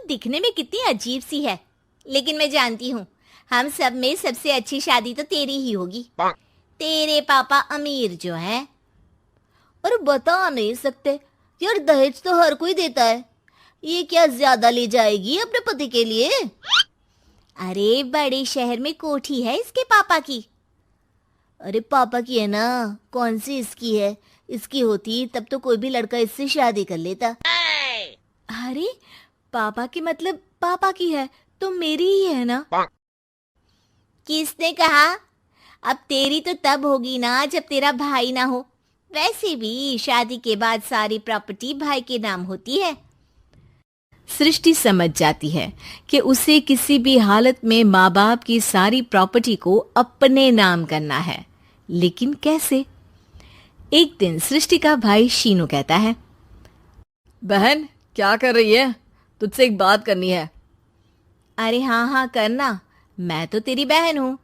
दिखने में कितनी अजीब सी है, लेकिन मैं जानती हूँ हम सब में सबसे अच्छी शादी तो तेरी ही होगी। तेरे पापा अमीर जो हैं। और बता नहीं सकते यार, दहेज तो हर कोई देता है, ये क्या ज्यादा ले जाएगी अपने पति के लिए? अरे बड़े शहर में कोठी है इसके पापा की। अरे पापा की है ना, कौन सी इसकी है? इसकी होती तब तो कोई भी लड़का इससे शादी कर लेता। अरे पापा की मतलब पापा की है तो मेरी ही है ना? किसने कहा? अब तेरी तो तब होगी ना जब तेरा भाई ना हो। वैसे भी शादी के बाद सारी प्रॉपर्टी भाई के नाम होती है। सृष्टि समझ जाती है कि उसे किसी भी हालत में माँ बाप की सारी प्रॉपर्टी को अपने नाम करना है, लेकिन कैसे? एक दिन सृष्टि का भाई शीनू कहता है, बहन क्या कर रही है? तुझसे एक बात करनी है। अरे हाँ हाँ करना, मैं तो तेरी बहन हूँ।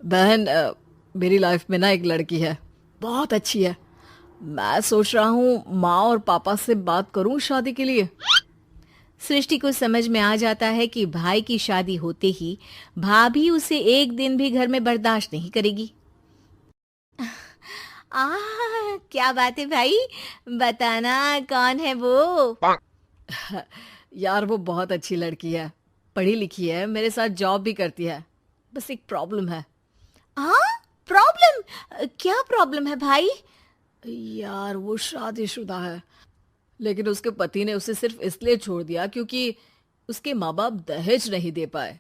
बहन मेरी लाइफ में ना एक लड़की है, बहुत अच्छी है। मैं सोच रहा हूँ माँ और पापा से बात करूँ शादी के लिए। सृष्टि को समझ में आ जाता है कि भाई की शादी होते ही भाभी उसे एक दिन भी घर में बर्दाश्त नहीं करेगी। क्या बात है भाई, बताना कौन है वो? यार वो बहुत अच्छी लड़की है, पढ़ी लिखी है, मेरे साथ जॉब भी करती है। बस एक प्रॉब्लम है। हाँ प्रॉब्लम? क्या प्रॉब्लम है भाई? यार वो शादीशुदा है, लेकिन उसके पति ने उसे सिर्फ इसलिए छोड़ दिया क्योंकि उसके माँ बाप दहेज नहीं दे पाए।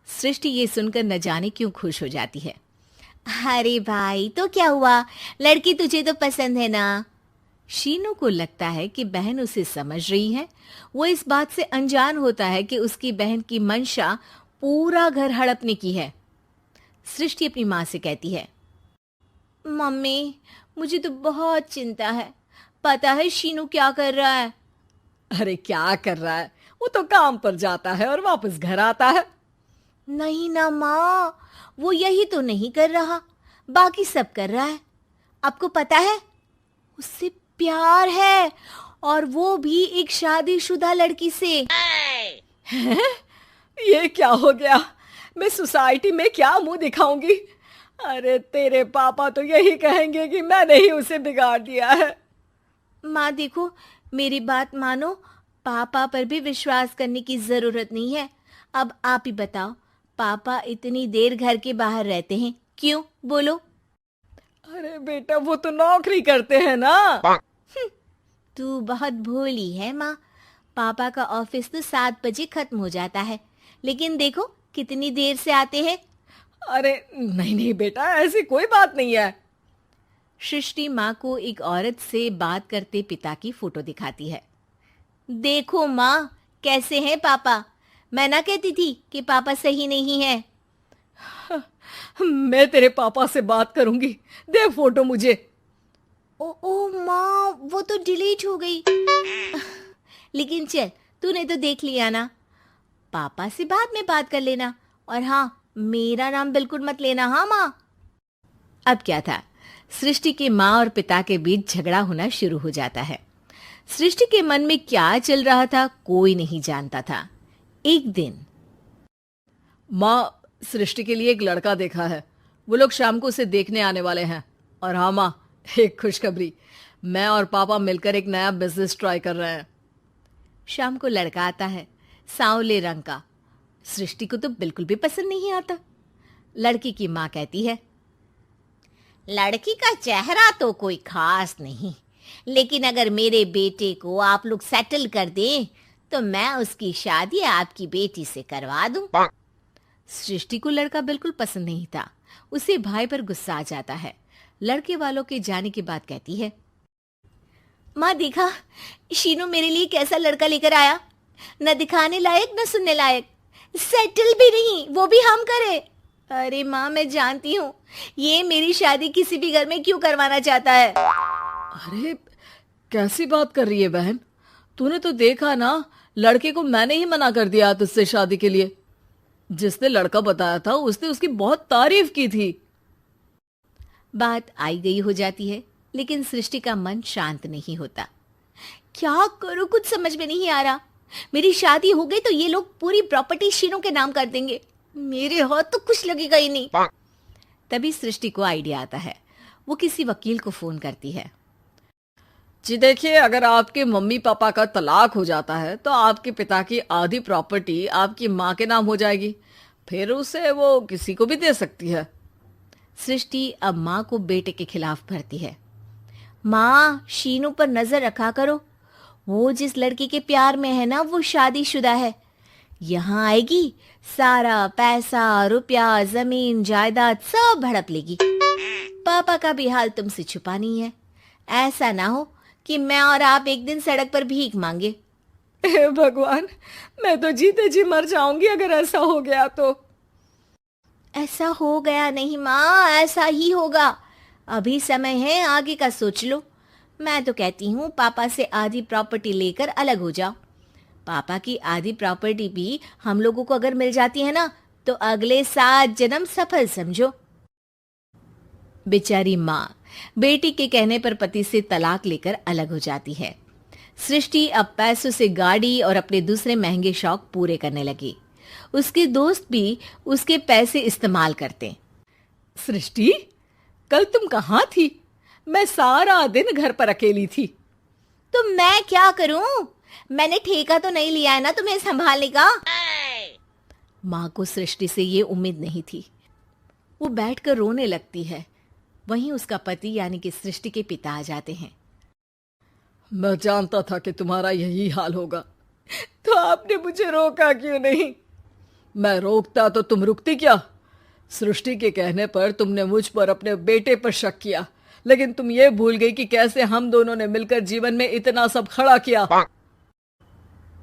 सृष्टि ये सुनकर न जाने क्यों खुश हो जाती है। अरे भाई तो क्या हुआ, लड़की तुझे तो पसंद है ना? शीनू को लगता है कि बहन उसे समझ रही है। वो इस बात से अनजान होता है कि उसकी बहन की मंशा पूरा घर हड़पने की है। सृष्टि अपनी माँ से कहती है, मम्मी मुझे तो बहुत चिंता है, पता है शीनू क्या कर रहा है? अरे क्या कर रहा है, वो तो काम पर जाता है और वापस घर आता है। नहीं ना माँ, वो यही तो नहीं कर रहा, बाकी सब कर रहा है। आपको पता है उससे प्यार है, और वो भी एक शादीशुदा लड़की से। हैं? ये क्या हो गया? मैं सोसाइटी में क्या मुंह दिखाऊंगी? अरे तेरे पापा तो यही कहेंगे कि मैंने ही उसे बिगाड़ दिया है। माँ देखो, मेरी बात मानो, पापा पर भी विश्वास करने की जरूरत नहीं है। अब आप ही बताओ, पापा इतनी देर घर के बाहर रहते हैं क्यों, बोलो? अरे बेटा वो तो नौकरी करते हैं ना। तू बहुत भोली है माँ। पापा का ऑफिस तो 7 बजे खत्म हो जाता है, लेकिन देखो कितनी देर से आते हैं। अरे नहीं नहीं बेटा, ऐसी कोई बात नहीं है। सृष्टि माँ को एक औरत से बात करते पिता की फोटो दिखाती है। देखो माँ, कैसे हैं पापा? मैं ना कहती थी कि पापा सही नहीं है। मैं तेरे पापा से बात करूंगी, दे फोटो मुझे। ओ माँ, वो तो डिलीट हो गई। लेकिन चल, तूने तो देख लिया ना, पापा से बाद में बात कर लेना। और हाँ, मेरा नाम बिल्कुल मत लेना, हाँ माँ। अब क्या था, सृष्टि के माँ और पिता के बीच झगड़ा होना शुरू हो जाता है। सृष्टि के मन में क्या चल रहा था कोई नहीं जानता था। एक दिन, माँ सृष्टि के लिए एक लड़का देखा है, वो लोग शाम को उसे देखने आने वाले हैं। और हाँ माँ, एक खुशखबरी, मैं और पापा मिलकर एक नया बिजनेस ट्राई कर रहे हैं। शाम को लड़का आता है, सांवले रंग का। सृष्टि को तो बिल्कुल भी पसंद नहीं आता। लड़की की माँ कहती है, लड़की का चेहरा तो कोई खास नहीं, लेकिन अगर मेरे बेटे को आप लोग सेटल कर दें तो मैं उसकी शादी आपकी बेटी से करवा दूं। सृष्टि को लड़का बिल्कुल पसंद नहीं था। उसे भाई पर गुस्सा आ जाता है। लड़के वालों के जाने के बाद कहती है, माँ देखा, शीनू मेरे लिए कैसा लड़का लेकर आया, न दिखाने लायक न सुनने लायक, सेटल भी नहीं, वो भी हम करे। अरे माँ मैं जानती हूँ ये मेरी शादी किसी भी घर में क्यों करवाना चाहता है। अरे कैसी बात कर रही है बहन, तूने तो देखा ना, लड़के को मैंने ही मना कर दिया तुझसे शादी के लिए। जिसने लड़का बताया था उसने उसकी बहुत तारीफ की थी। बात आई गई हो जाती है, लेकिन सृष्टि का मन शांत नहीं होता। क्या करूं, कुछ समझ में नहीं आ रहा। मेरी शादी हो गई तो ये लोग पूरी प्रॉपर्टी शीनू के नाम कर देंगे, मेरे हाथ तो कुछ लगेगा ही नहीं। तभी सृष्टि को आइडिया आता है। वो किसी वकील को फोन करती है। जी देखिए, अगर आपके मम्मी पापा का तलाक हो जाता है तो आपके पिता की आधी प्रॉपर्टी आपकी माँ के नाम हो जाएगी, फिर उसे वो किसी को भी दे सकती है। सृष्टि अब माँ को बेटे के खिलाफ भरती है। माँ, शीनू पर नजर रखा करो, वो जिस लड़की के प्यार में है ना वो शादीशुदा है। यहाँ आएगी, सारा पैसा, रुपया, जमीन, जायदाद सब हड़प लेगी। पापा का भी हाल तुमसे छुपा नहीं है। ऐसा ना हो कि मैं और आप एक दिन सड़क पर भीख मांगे। हे भगवान, मैं तो जीते जी मर जाऊंगी अगर ऐसा हो गया तो। ऐसा हो गया नहीं माँ, ऐसा ही होगा। अभी समय है, आगे का सोच लो। मैं तो कहती हूँ पापा से आधी प्रॉपर्टी लेकर अलग हो जाओ। पापा की आधी प्रॉपर्टी भी हम लोगों को अगर मिल जाती है ना तो अगले 7 जन्म सफल समझो। बेचारी माँ बेटी के कहने पर पति से तलाक लेकर अलग हो जाती है। सृष्टि अब पैसों से गाड़ी और अपने दूसरे महंगे शौक पूरे करने लगी। उसके दोस्त भी उसके पैसे इस्तेमाल करते। सृष्टि, कल तुम कहाँ थी? मैं सारा दिन घर पर अकेली थी। तो मैं क्या करूं? मैंने ठेका तो नहीं लिया है ना तुम्हें संभालने का। माँ को सृष्टि से ये उम्मीद नहीं थी। वो बैठकर रोने लगती है। वहीं उसका पति यानी कि सृष्टि के पिता आ जाते हैं। मैं जानता था कि तुम्हारा यही हाल होगा, तो आपने मुझे रोका क्यों नहीं? मैं रोकता तो तुम रुकती क्या? सृष्टि के कहने पर तुमने मुझ पर, अपने बेटे पर शक किया, लेकिन तुम ये भूल गई कि कैसे हम दोनों ने मिलकर जीवन में इतना सब खड़ा किया।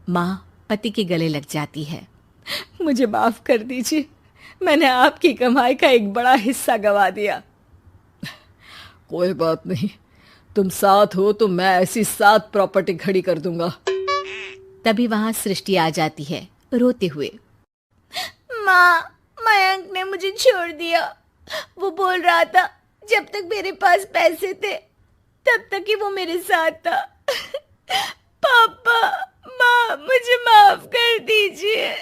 माँ पति के गले लग जाती है। मुझे माफ कर दीजिए, मैंने आपकी कमाई का एक बड़ा हिस्सा गवा दिया। कोई बात नहीं, तुम साथ हो तो मैं ऐसी 7 प्रॉपर्टी खड़ी कर दूंगा। तभी वहां सृष्टि आ जाती है रोते हुए। माँ, मयंक ने मुझे छोड़ दिया। वो बोल रहा था जब तक मेरे पास पैसे थे तब तक ही वो मेरे साथ था। पापा, माँ, मुझे माफ कर दीजिए।